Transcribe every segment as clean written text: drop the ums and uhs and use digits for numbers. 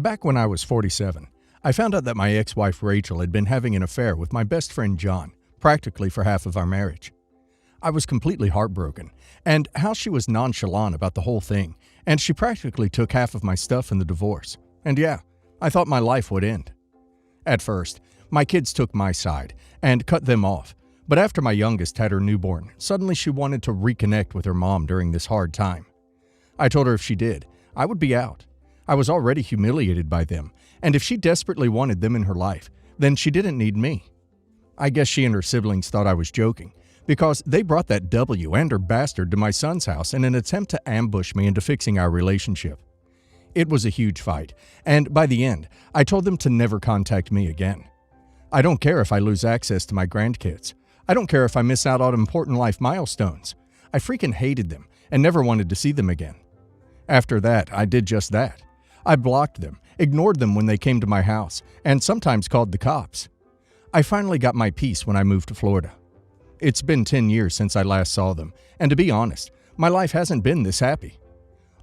Back when I was 47, I found out that my ex-wife Rachel had been having an affair with my best friend John, practically for half of our marriage. I was completely heartbroken, and how she was nonchalant about the whole thing, and she practically took half of my stuff in the divorce. And yeah, I thought my life would end. At first, my kids took my side and cut them off, but after my youngest had her newborn, suddenly she wanted to reconnect with her mom during this hard time. I told her if she did, I would be out. I was already humiliated by them, and if she desperately wanted them in her life, then she didn't need me. I guess she and her siblings thought I was joking, because they brought that W and her bastard to my son's house in an attempt to ambush me into fixing our relationship. It was a huge fight, and by the end, I told them to never contact me again. I don't care if I lose access to my grandkids. I don't care if I miss out on important life milestones. I freaking hated them and never wanted to see them again. After that, I did just that. I blocked them, ignored them when they came to my house, and sometimes called the cops. I finally got my peace when I moved to Florida. It's been 10 years since I last saw them, and to be honest, my life hasn't been this happy.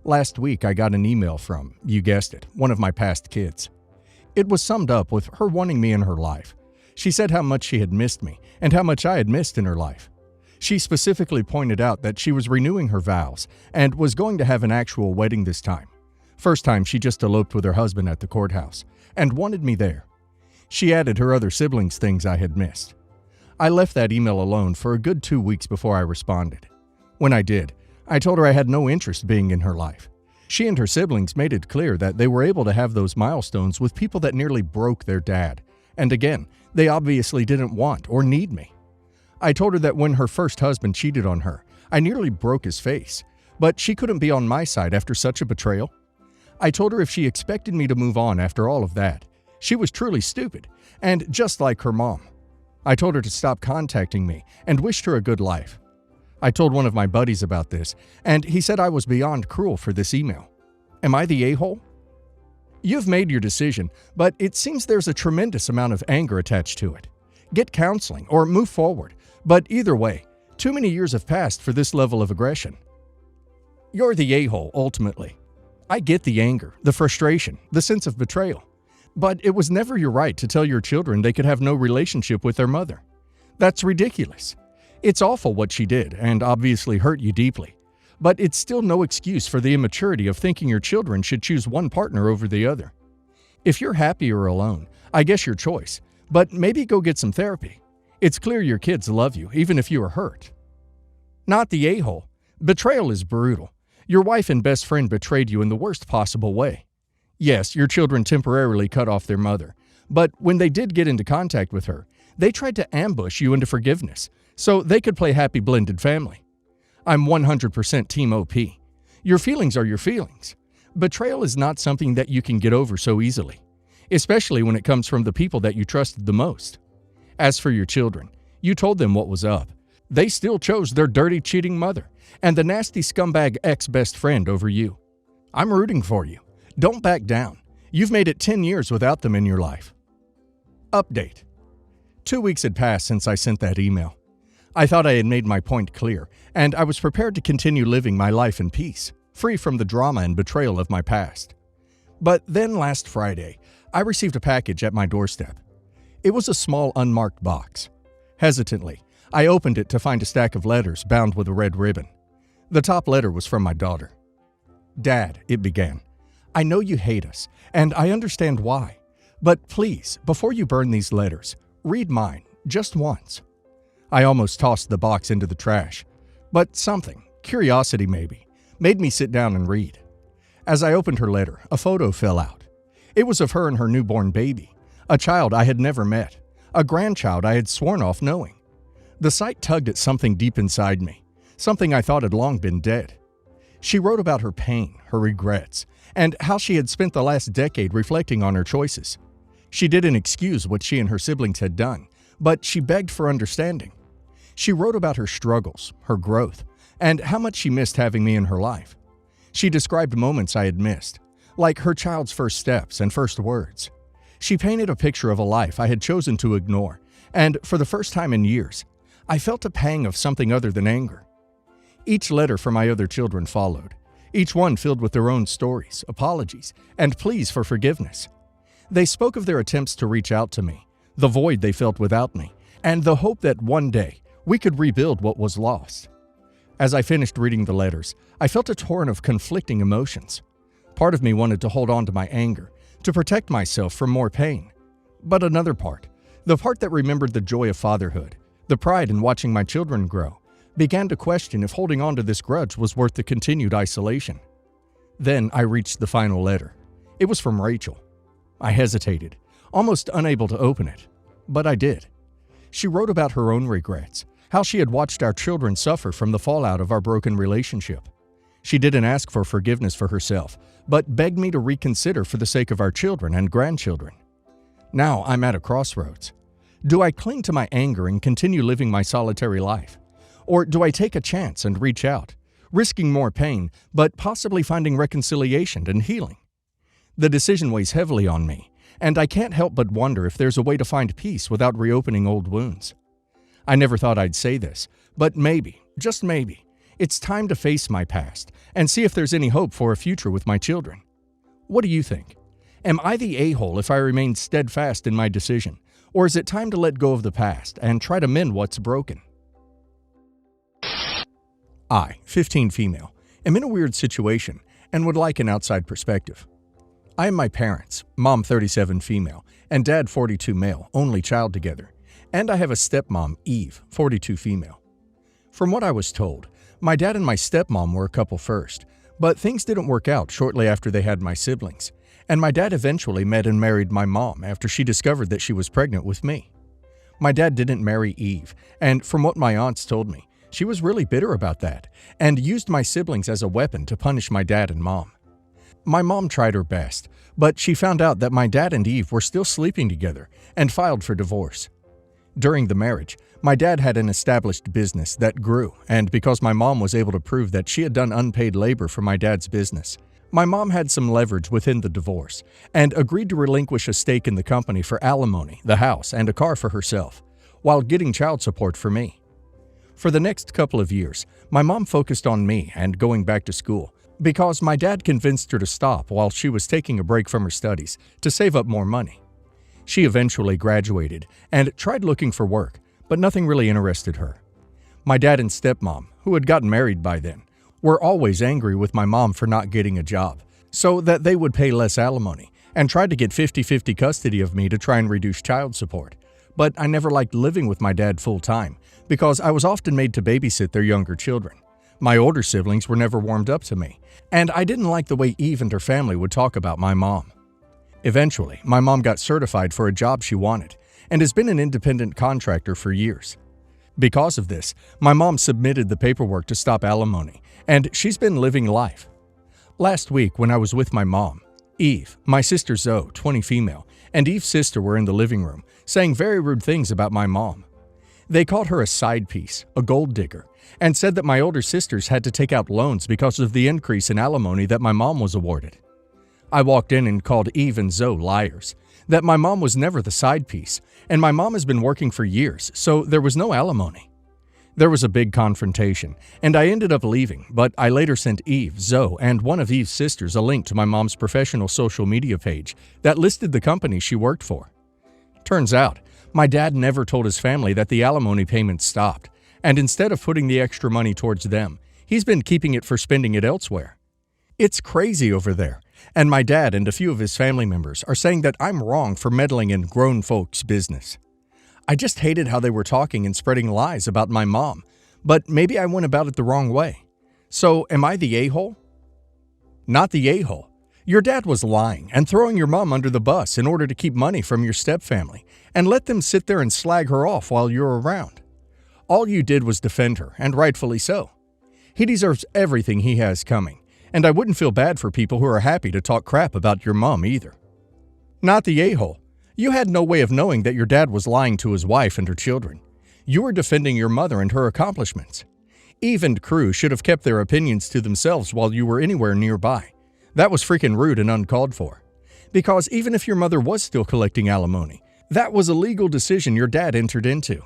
Last week, I got an email from, you guessed it, one of my past kids. It was summed up with her wanting me in her life. She said how much she had missed me, and how much I had missed in her life. She specifically pointed out that she was renewing her vows, and was going to have an actual wedding this time. First time she just eloped with her husband at the courthouse, and wanted me there. She added her other siblings' things I had missed. I left that email alone for a good 2 weeks before I responded. When I did, I told her I had no interest being in her life. She and her siblings made it clear that they were able to have those milestones with people that nearly broke their dad, and again, they obviously didn't want or need me. I told her that when her first husband cheated on her, I nearly broke his face, but she couldn't be on my side after such a betrayal. I told her if she expected me to move on after all of that, she was truly stupid, and just like her mom. I told her to stop contacting me and wished her a good life. I told one of my buddies about this, and he said I was beyond cruel for this email. Am I the a-hole? You've made your decision, but it seems there's a tremendous amount of anger attached to it. Get counseling or move forward, but either way, too many years have passed for this level of aggression. You're the a-hole, ultimately. I get the anger, the frustration, the sense of betrayal. But it was never your right to tell your children they could have no relationship with their mother. That's ridiculous. It's awful what she did, and obviously hurt you deeply. But it's still no excuse for the immaturity of thinking your children should choose one partner over the other. If you're happier alone, I guess your choice, but maybe go get some therapy. It's clear your kids love you, even if you are hurt. Not the a-hole. Betrayal is brutal. Your wife and best friend betrayed you in the worst possible way. Yes, your children temporarily cut off their mother, but when they did get into contact with her, they tried to ambush you into forgiveness, so they could play happy blended family. I'm 100% Team OP. Your feelings are your feelings. Betrayal is not something that you can get over so easily, especially when it comes from the people that you trusted the most. As for your children, you told them what was up. They still chose their dirty, cheating mother and the nasty scumbag ex-best friend over you. I'm rooting for you. Don't back down. You've made it 10 years without them in your life. Update. 2 weeks had passed since I sent that email. I thought I had made my point clear, and I was prepared to continue living my life in peace, free from the drama and betrayal of my past. But then last Friday, I received a package at my doorstep. It was a small unmarked box. Hesitantly, I opened it to find a stack of letters bound with a red ribbon. The top letter was from my daughter. Dad, it began. I know you hate us, and I understand why. But please, before you burn these letters, read mine, just once. I almost tossed the box into the trash, but something, curiosity maybe, made me sit down and read. As I opened her letter, a photo fell out. It was of her and her newborn baby, a child I had never met, a grandchild I had sworn off knowing. The sight tugged at something deep inside me, something I thought had long been dead. She wrote about her pain, her regrets, and how she had spent the last decade reflecting on her choices. She didn't excuse what she and her siblings had done, but she begged for understanding. She wrote about her struggles, her growth, and how much she missed having me in her life. She described moments I had missed, like her child's first steps and first words. She painted a picture of a life I had chosen to ignore, and for the first time in years, I felt a pang of something other than anger. Each letter for my other children followed. each one filled with their own stories, apologies, and pleas for forgiveness. They spoke of their attempts to reach out to me, the void they felt without me, and the hope that one day we could rebuild what was lost. As I finished reading the letters, I felt a torrent of conflicting emotions. Part of me wanted to hold on to my anger, to protect myself from more pain. But another part, the part that remembered the joy of fatherhood, the pride in watching my children grow, began to question if holding on to this grudge was worth the continued isolation. Then I reached the final letter. It was from Rachel. I hesitated, almost unable to open it, but I did. She wrote about her own regrets, how she had watched our children suffer from the fallout of our broken relationship. She didn't ask for forgiveness for herself, but begged me to reconsider for the sake of our children and grandchildren. Now I'm at a crossroads. Do I cling to my anger and continue living my solitary life? Or do I take a chance and reach out, risking more pain, but possibly finding reconciliation and healing? The decision weighs heavily on me, and I can't help but wonder if there's a way to find peace without reopening old wounds. I never thought I'd say this, but maybe, just maybe, it's time to face my past and see if there's any hope for a future with my children. What do you think? Am I the a-hole if I remain steadfast in my decision, or is it time to let go of the past and try to mend what's broken? I, 15 female, am in a weird situation and would like an outside perspective. I am my parents, mom 37 female, and dad 42 male, only child together, and I have a stepmom, Eve, 42 female. From what I was told, my dad and my stepmom were a couple first, but things didn't work out shortly after they had my siblings, and my dad eventually met and married my mom after she discovered that she was pregnant with me. My dad didn't marry Eve, and from what my aunts told me, she was really bitter about that and used my siblings as a weapon to punish my dad and mom. My mom tried her best, but she found out that my dad and Eve were still sleeping together and filed for divorce. During the marriage, my dad had an established business that grew, and because my mom was able to prove that she had done unpaid labor for my dad's business, my mom had some leverage within the divorce and agreed to relinquish a stake in the company for alimony, the house, and a car for herself, while getting child support for me. For the next couple of years, my mom focused on me and going back to school because my dad convinced her to stop while she was taking a break from her studies to save up more money. She eventually graduated and tried looking for work, but nothing really interested her. My dad and stepmom, who had gotten married by then, were always angry with my mom for not getting a job, so that they would pay less alimony and tried to get 50-50 custody of me to try and reduce child support. But I never liked living with my dad full-time because I was often made to babysit their younger children. My older siblings were never warmed up to me, and I didn't like the way Eve and her family would talk about my mom. Eventually, my mom got certified for a job she wanted and has been an independent contractor for years. Because of this, my mom submitted the paperwork to stop alimony, and she's been living life. Last week, when I was with my mom, Eve, my sister Zoe, 20 female, and Eve's sister were in the living room, saying very rude things about my mom. They called her a side piece, a gold digger, and said that my older sisters had to take out loans because of the increase in alimony that my mom was awarded. I walked in and called Eve and Zoe liars, that my mom was never the side piece, and my mom has been working for years, so there was no alimony. There was a big confrontation, and I ended up leaving, but I later sent Eve, Zoe, and one of Eve's sisters a link to my mom's professional social media page that listed the company she worked for. Turns out, my dad never told his family that the alimony payments stopped, and instead of putting the extra money towards them, he's been keeping it for spending it elsewhere. It's crazy over there, and my dad and a few of his family members are saying that I'm wrong for meddling in grown folks' business. I just hated how they were talking and spreading lies about my mom, but maybe I went about it the wrong way. So, am I the a-hole? Not the a-hole. Your dad was lying and throwing your mom under the bus in order to keep money from your stepfamily and let them sit there and slag her off while you're around. All you did was defend her, and rightfully so. He deserves everything he has coming, and I wouldn't feel bad for people who are happy to talk crap about your mom either. Not the a-hole. You had no way of knowing that your dad was lying to his wife and her children. You were defending your mother and her accomplishments. Eve and crew should have kept their opinions to themselves while you were anywhere nearby. That was freaking rude and uncalled for. Because even if your mother was still collecting alimony, that was a legal decision your dad entered into.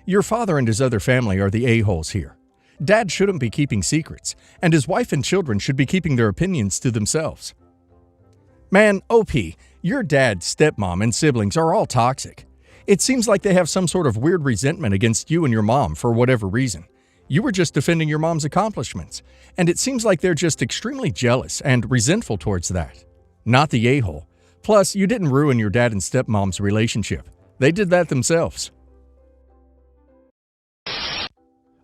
Your father and his other family are the a-holes here. Dad shouldn't be keeping secrets, and his wife and children should be keeping their opinions to themselves. Man, OP, your dad, stepmom, and siblings are all toxic. It seems like they have some sort of weird resentment against you and your mom for whatever reason. You were just defending your mom's accomplishments, and it seems like they're just extremely jealous and resentful towards that. Not the a-hole. Plus, you didn't ruin your dad and stepmom's relationship. They did that themselves.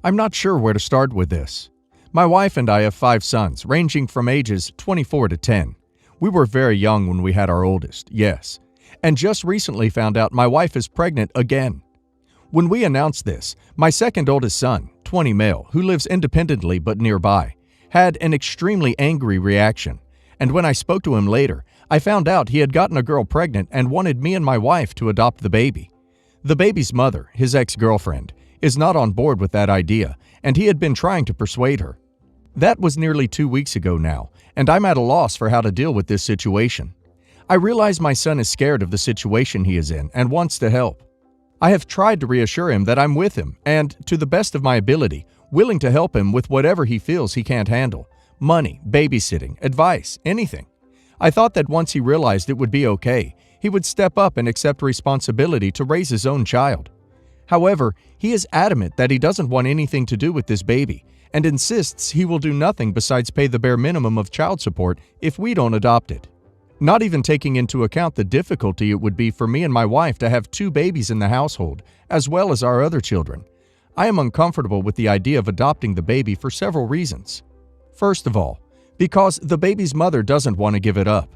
I'm not sure where to start with this. My wife and I have 5 sons, ranging from ages 24 to 10. We were very young when we had our oldest, yes, and just recently found out my wife is pregnant again. When we announced this, my second oldest son, 20 male, who lives independently but nearby, had an extremely angry reaction, and when I spoke to him later, I found out he had gotten a girl pregnant and wanted me and my wife to adopt the baby. The baby's mother, his ex-girlfriend, is not on board with that idea, and he had been trying to persuade her. That was nearly 2 weeks ago now, and I'm at a loss for how to deal with this situation. I realize my son is scared of the situation he is in and wants to help. I have tried to reassure him that I'm with him and, to the best of my ability, willing to help him with whatever he feels he can't handle. Money, babysitting, advice, anything. I thought that once he realized it would be okay, he would step up and accept responsibility to raise his own child. However, he is adamant that he doesn't want anything to do with this baby and insists he will do nothing besides pay the bare minimum of child support if we don't adopt it. Not even taking into account the difficulty it would be for me and my wife to have 2 babies in the household, as well as our other children. I am uncomfortable with the idea of adopting the baby for several reasons. First of all, because the baby's mother doesn't want to give it up.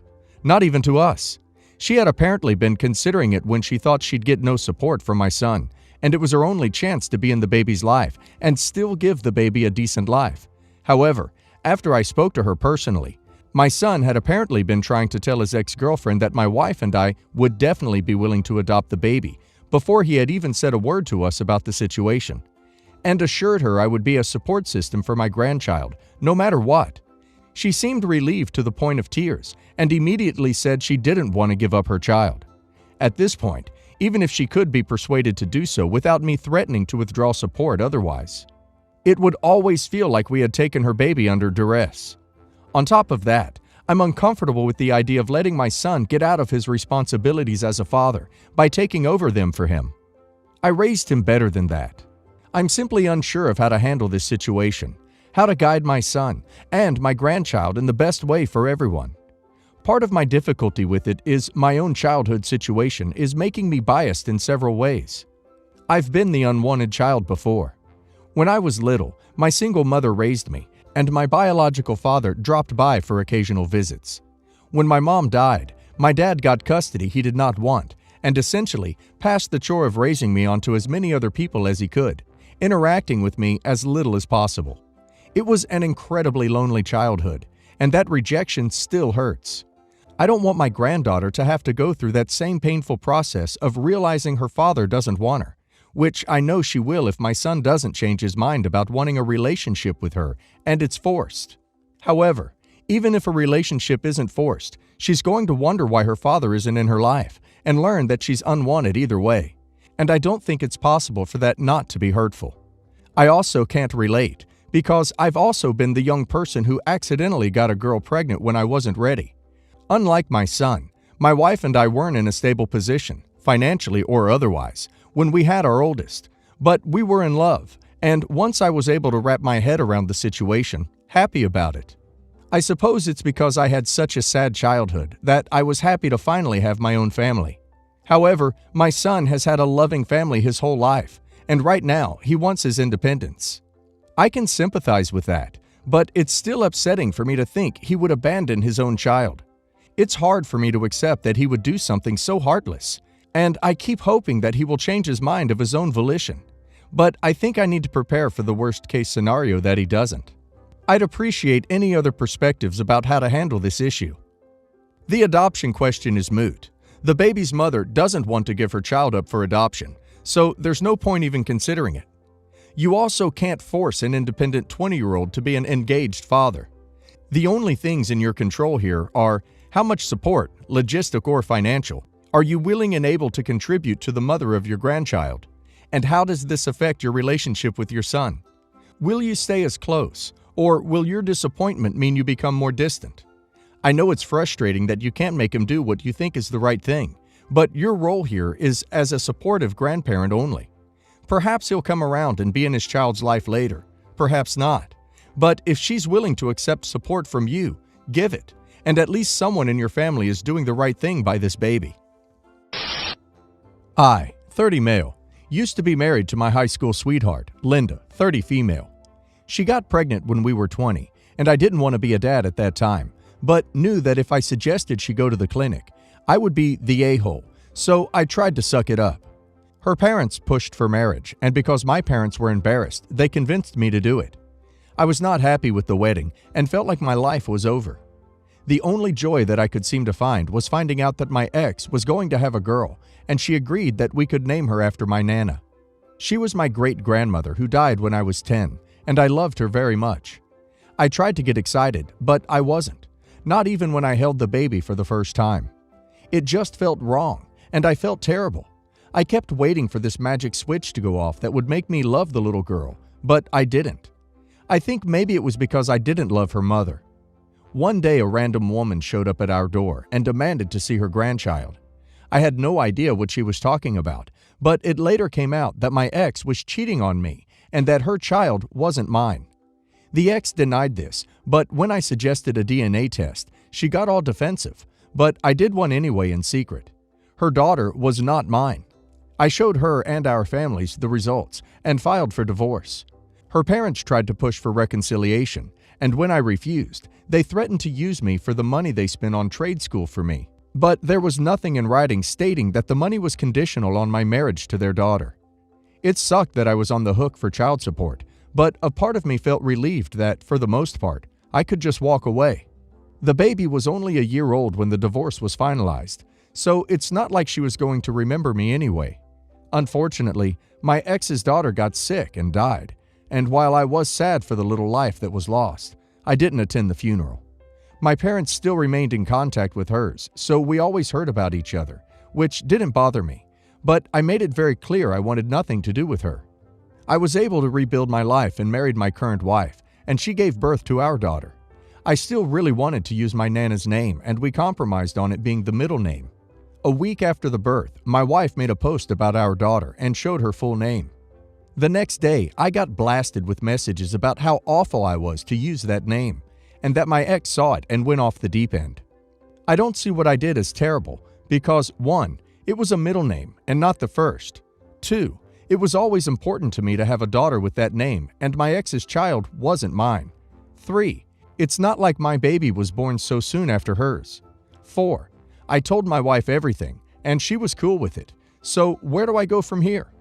Not even to us. She had apparently been considering it when she thought she'd get no support from my son, and it was her only chance to be in the baby's life and still give the baby a decent life. However, after I spoke to her personally, my son had apparently been trying to tell his ex-girlfriend that my wife and I would definitely be willing to adopt the baby before he had even said a word to us about the situation, and assured her I would be a support system for my grandchild, no matter what. She seemed relieved to the point of tears and immediately said she didn't want to give up her child. At this point, even if she could be persuaded to do so without me threatening to withdraw support otherwise, it would always feel like we had taken her baby under duress. On top of that, I'm uncomfortable with the idea of letting my son get out of his responsibilities as a father by taking over them for him. I raised him better than that. I'm simply unsure of how to handle this situation, how to guide my son and my grandchild in the best way for everyone. Part of my difficulty with it is my own childhood situation is making me biased in several ways. I've been the unwanted child before. When I was little, my single mother raised me, and my biological father dropped by for occasional visits. When my mom died, my dad got custody he did not want, and essentially passed the chore of raising me onto as many other people as he could, interacting with me as little as possible. It was an incredibly lonely childhood, and that rejection still hurts. I don't want my granddaughter to have to go through that same painful process of realizing her father doesn't want her, which I know she will if my son doesn't change his mind about wanting a relationship with her, and it's forced. However, even if a relationship isn't forced, she's going to wonder why her father isn't in her life and learn that she's unwanted either way, and I don't think it's possible for that not to be hurtful. I also can't relate because I've also been the young person who accidentally got a girl pregnant when I wasn't ready. Unlike my son, my wife and I weren't in a stable position, financially or otherwise, when we had our oldest, but we were in love, and once I was able to wrap my head around the situation, happy about it. I suppose it's because I had such a sad childhood that I was happy to finally have my own family. However, my son has had a loving family his whole life, and right now he wants his independence. I can sympathize with that, but it's still upsetting for me to think he would abandon his own child. It's hard for me to accept that he would do something so heartless, and I keep hoping that he will change his mind of his own volition. But I think I need to prepare for the worst-case scenario that he doesn't. I'd appreciate any other perspectives about how to handle this issue. The adoption question is moot. The baby's mother doesn't want to give her child up for adoption, so there's no point even considering it. You also can't force an independent 20-year-old to be an engaged father. The only things in your control here are how much support, logistic or financial, are you willing and able to contribute to the mother of your grandchild? And how does this affect your relationship with your son? Will you stay as close, or will your disappointment mean you become more distant? I know it's frustrating that you can't make him do what you think is the right thing, but your role here is as a supportive grandparent only. Perhaps he'll come around and be in his child's life later, perhaps not. But if she's willing to accept support from you, give it, and at least someone in your family is doing the right thing by this baby. I, 30 male, used to be married to my high school sweetheart, Linda, 30 female. She got pregnant when we were 20, and I didn't want to be a dad at that time, but knew that if I suggested she go to the clinic, I would be the a-hole, so I tried to suck it up. Her parents pushed for marriage, and because my parents were embarrassed, they convinced me to do it. I was not happy with the wedding and felt like my life was over. The only joy that I could seem to find was finding out that my ex was going to have a girl, and she agreed that we could name her after my Nana. She was my great-grandmother who died when I was 10, and I loved her very much. I tried to get excited, but I wasn't, not even when I held the baby for the first time. It just felt wrong, and I felt terrible. I kept waiting for this magic switch to go off that would make me love the little girl, but I didn't. I think maybe it was because I didn't love her mother. One day a random woman showed up at our door and demanded to see her grandchild. I had no idea what she was talking about, but it later came out that my ex was cheating on me and that her child wasn't mine. The ex denied this, but when I suggested a DNA test, she got all defensive, but I did one anyway in secret. Her daughter was not mine. I showed her and our families the results and filed for divorce. Her parents tried to push for reconciliation, and when I refused, they threatened to use me for the money they spent on trade school for me. But there was nothing in writing stating that the money was conditional on my marriage to their daughter. It sucked that I was on the hook for child support, but a part of me felt relieved that, for the most part, I could just walk away. The baby was only a year old when the divorce was finalized, so it's not like she was going to remember me anyway. Unfortunately, my ex's daughter got sick and died, and while I was sad for the little life that was lost, I didn't attend the funeral. My parents still remained in contact with hers, so we always heard about each other, which didn't bother me, but I made it very clear I wanted nothing to do with her. I was able to rebuild my life and married my current wife, and she gave birth to our daughter. I still really wanted to use my Nana's name, and we compromised on it being the middle name. A week after the birth, my wife made a post about our daughter and showed her full name. The next day, I got blasted with messages about how awful I was to use that name, and that my ex saw it and went off the deep end. I don't see what I did as terrible because 1. It was a middle name and not the first. 2. It was always important to me to have a daughter with that name, and my ex's child wasn't mine. 3. It's not like my baby was born so soon after hers. 4. I told my wife everything, and she was cool with it. So where do I go from here?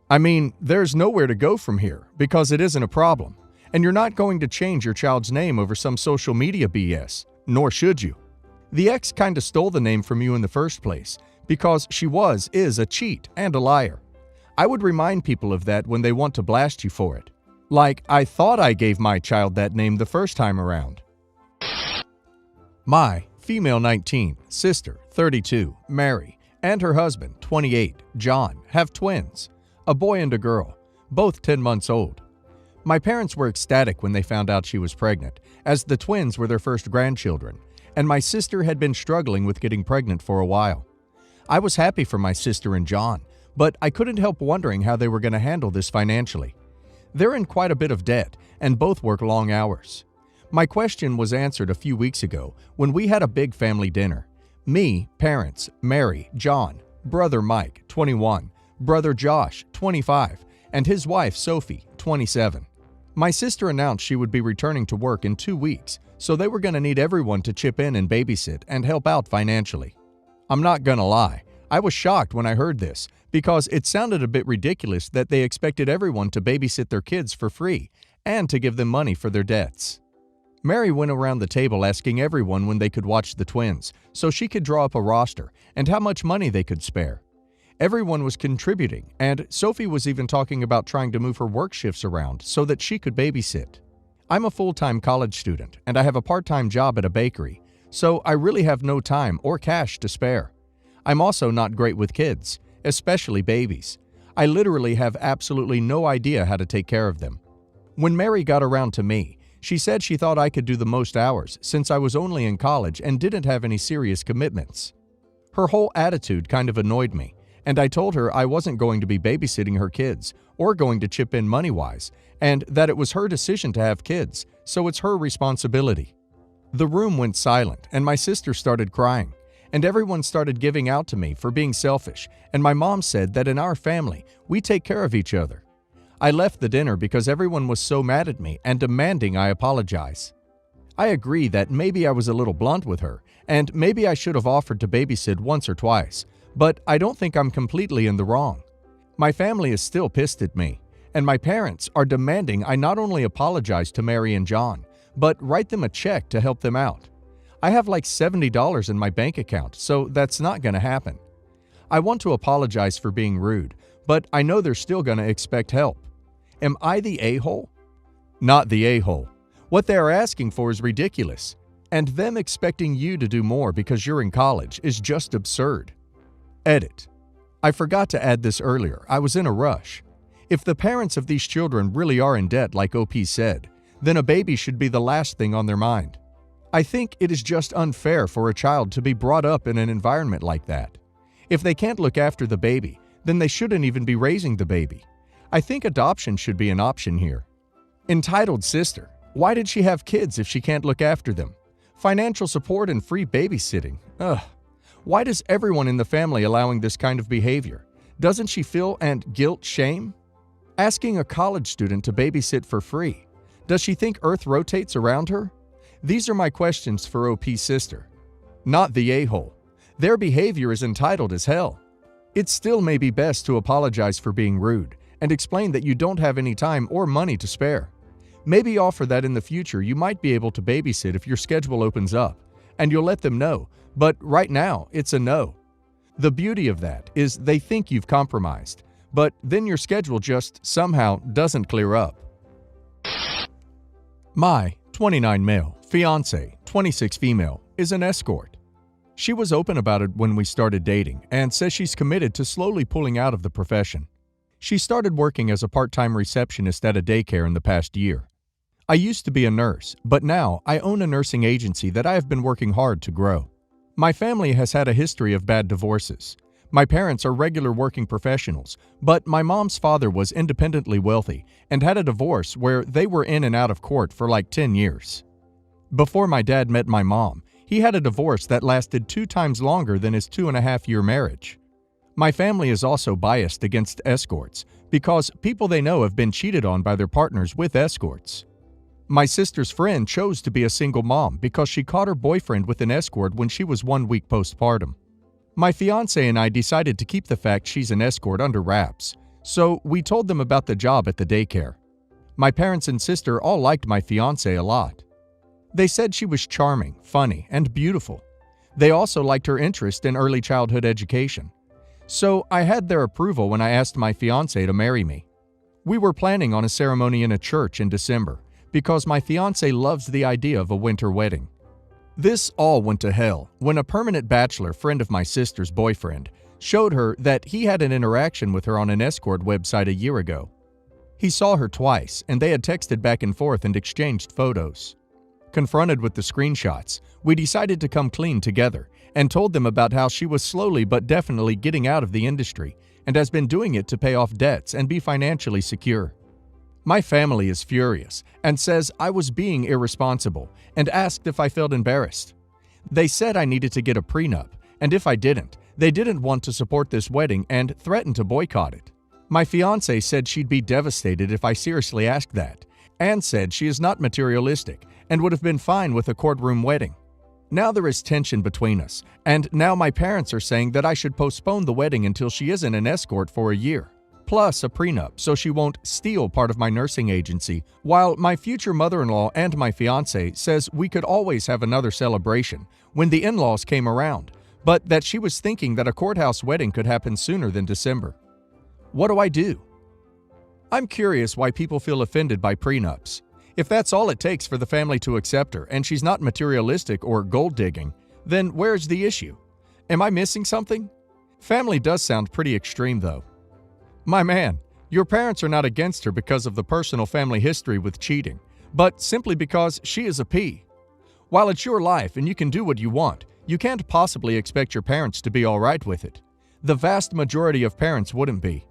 I mean, there's nowhere to go from here because it isn't a problem, and you're not going to change your child's name over some social media BS, nor should you. The ex kinda stole the name from you in the first place because she is a cheat and a liar. I would remind people of that when they want to blast you for it. Like, I thought I gave my child that name the first time around. My female 19, sister 32, Mary, and her husband 28, John, have twins, a boy and a girl, both 10 months old. My parents were ecstatic when they found out she was pregnant, as the twins were their first grandchildren, and my sister had been struggling with getting pregnant for a while. I was happy for my sister and John, but I couldn't help wondering how they were going to handle this financially. They're in quite a bit of debt, and both work long hours. My question was answered a few weeks ago when we had a big family dinner. Me, parents, Mary, John, brother Mike, 21, brother Josh, 25, and his wife Sophie, 27. My sister announced she would be returning to work in 2 weeks, so they were going to need everyone to chip in and babysit and help out financially. I'm not gonna lie, I was shocked when I heard this because it sounded a bit ridiculous that they expected everyone to babysit their kids for free and to give them money for their debts. Mary went around the table asking everyone when they could watch the twins so she could draw up a roster and how much money they could spare. Everyone was contributing, and Sophie was even talking about trying to move her work shifts around so that she could babysit. I'm a full-time college student, and I have a part-time job at a bakery, so I really have no time or cash to spare. I'm also not great with kids, especially babies. I literally have absolutely no idea how to take care of them. When Mary got around to me, she said she thought I could do the most hours since I was only in college and didn't have any serious commitments. Her whole attitude kind of annoyed me, and I told her I wasn't going to be babysitting her kids or going to chip in money-wise, and that it was her decision to have kids, so it's her responsibility. The room went silent, and my sister started crying, and everyone started giving out to me for being selfish, and my mom said that in our family, we take care of each other. I left the dinner because everyone was so mad at me and demanding I apologize. I agree that maybe I was a little blunt with her, and maybe I should have offered to babysit once or twice, but I don't think I'm completely in the wrong. My family is still pissed at me, and my parents are demanding I not only apologize to Mary and John, but write them a check to help them out. I have like $70 in my bank account, so that's not going to happen. I want to apologize for being rude, but I know they're still going to expect help. Am I the a-hole? Not the a-hole. What they are asking for is ridiculous, and them expecting you to do more because you're in college is just absurd. Edit. I forgot to add this earlier. I was in a rush. If the parents of these children really are in debt like OP said, then a baby should be the last thing on their mind. I think it is just unfair for a child to be brought up in an environment like that. If they can't look after the baby, then they shouldn't even be raising the baby. I think adoption should be an option here. Entitled sister. Why did she have kids if she can't look after them? Financial support and free babysitting. Ugh. Why does everyone in the family allowing this kind of behavior? Doesn't she feel and guilt shame? Asking a college student to babysit for free. Does she think Earth rotates around her? These are my questions for OP's sister. Not the a-hole. Their behavior is entitled as hell. It still may be best to apologize for being rude and explain that you don't have any time or money to spare. Maybe offer that in the future you might be able to babysit if your schedule opens up, and you'll let them know, but right now it's a no. The beauty of that is they think you've compromised, but then your schedule just somehow doesn't clear up. My 29 male, fiancé, 26 female, is an escort. She was open about it when we started dating and says she's committed to slowly pulling out of the profession. She started working as a part-time receptionist at a daycare in the past year. I used to be a nurse, but now I own a nursing agency that I have been working hard to grow. My family has had a history of bad divorces. My parents are regular working professionals, but my mom's father was independently wealthy and had a divorce where they were in and out of court for like 10 years. Before my dad met my mom, he had a divorce that lasted 2 times longer than his 2.5-year marriage. My family is also biased against escorts because people they know have been cheated on by their partners with escorts. My sister's friend chose to be a single mom because she caught her boyfriend with an escort when she was 1 week postpartum. My fiancé and I decided to keep the fact she's an escort under wraps, so we told them about the job at the daycare. My parents and sister all liked my fiancé a lot. They said she was charming, funny, and beautiful. They also liked her interest in early childhood education. So I had their approval when I asked my fiancé to marry me. We were planning on a ceremony in a church in December because my fiancé loves the idea of a winter wedding. This all went to hell when a permanent bachelor friend of my sister's boyfriend showed her that he had an interaction with her on an escort website a year ago. He saw her twice and they had texted back and forth and exchanged photos. Confronted with the screenshots, we decided to come clean together and told them about how she was slowly but definitely getting out of the industry and has been doing it to pay off debts and be financially secure. My family is furious and says I was being irresponsible and asked if I felt embarrassed. They said I needed to get a prenup, and if I didn't, they didn't want to support this wedding and threatened to boycott it. My fiancé said she'd be devastated if I seriously asked that, and said she is not materialistic and would have been fine with a courtroom wedding. Now there is tension between us, and now my parents are saying that I should postpone the wedding until she isn't an escort for a year, plus a prenup so she won't steal part of my nursing agency, while my future mother-in-law and my fiancé says we could always have another celebration when the in-laws came around, but that she was thinking that a courthouse wedding could happen sooner than December. What do I do? I'm curious why people feel offended by prenups. If that's all it takes for the family to accept her and she's not materialistic or gold-digging, then where's the issue? Am I missing something? Family does sound pretty extreme though. My man, Your parents are not against her because of the personal family history with cheating, but simply because she is a P. While it's your life and you can do what you want, you can't possibly expect your parents to be alright with it. The vast majority of parents wouldn't be.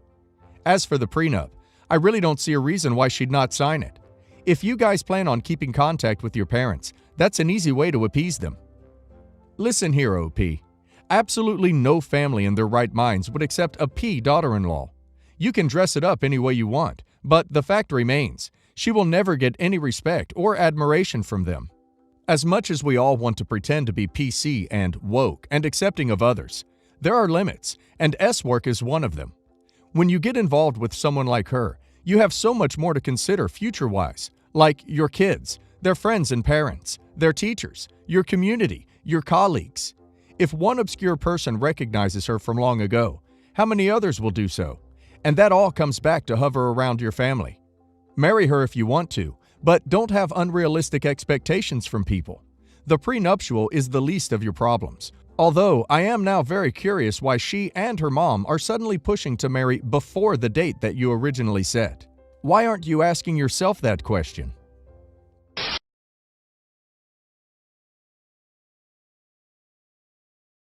As for the prenup, I really don't see a reason why she'd not sign it. If you guys plan on keeping contact with your parents, that's an easy way to appease them. Listen here, OP. Absolutely no family in their right minds would accept a P daughter-in-law. You can dress it up any way you want, but the fact remains, she will never get any respect or admiration from them. As much as we all want to pretend to be PC and woke and accepting of others, there are limits, and S-work is one of them. When you get involved with someone like her, you have so much more to consider future-wise, like your kids, their friends and parents, their teachers, your community, your colleagues. If one obscure person recognizes her from long ago, how many others will do so? And that all comes back to hover around your family. Marry her if you want to, but don't have unrealistic expectations from people. The prenuptial is the least of your problems. Although I am now very curious why she and her mom are suddenly pushing to marry before the date that you originally set. Why aren't you asking yourself that question?